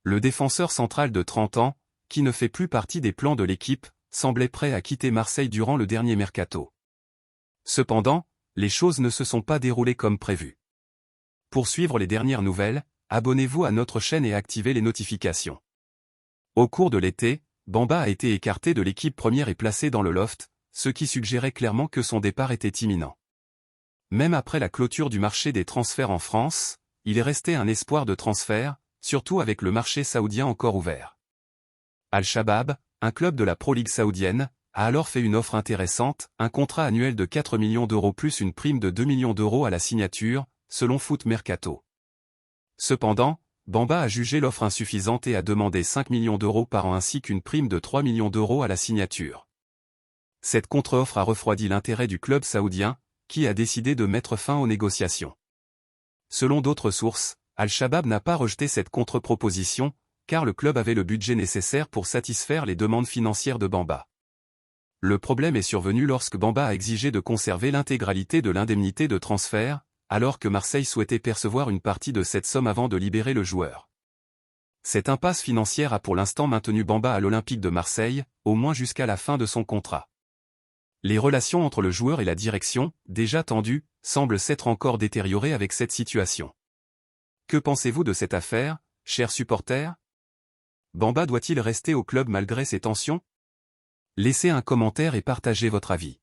Le défenseur central de 30 ans, qui ne fait plus partie des plans de l'équipe, semblait prêt à quitter Marseille durant le dernier mercato. Cependant, les choses ne se sont pas déroulées comme prévu. Pour suivre les dernières nouvelles, abonnez-vous à notre chaîne et activez les notifications. Au cours de l'été, Bamba a été écarté de l'équipe première et placé dans le loft, ce qui suggérait clairement que son départ était imminent. Même après la clôture du marché des transferts en France, il est resté un espoir de transfert, surtout avec le marché saoudien encore ouvert. Al-Shabab, un club de la Pro League saoudienne, a alors fait une offre intéressante, un contrat annuel de 4 millions d'euros plus une prime de 2 millions d'euros à la signature, selon Foot Mercato. Cependant, Bamba a jugé l'offre insuffisante et a demandé 5 millions d'euros par an ainsi qu'une prime de 3 millions d'euros à la signature. Cette contre-offre a refroidi l'intérêt du club saoudien, qui a décidé de mettre fin aux négociations. Selon d'autres sources, Al-Shabab n'a pas rejeté cette contre-proposition, car le club avait le budget nécessaire pour satisfaire les demandes financières de Bamba. Le problème est survenu lorsque Bamba a exigé de conserver l'intégralité de l'indemnité de transfert, alors que Marseille souhaitait percevoir une partie de cette somme avant de libérer le joueur. Cette impasse financière a pour l'instant maintenu Bamba à l'Olympique de Marseille, au moins jusqu'à la fin de son contrat. Les relations entre le joueur et la direction, déjà tendues, semblent s'être encore détériorées avec cette situation. Que pensez-vous de cette affaire, chers supporters? Bamba doit-il rester au club malgré ces tensions? Laissez un commentaire et partagez votre avis.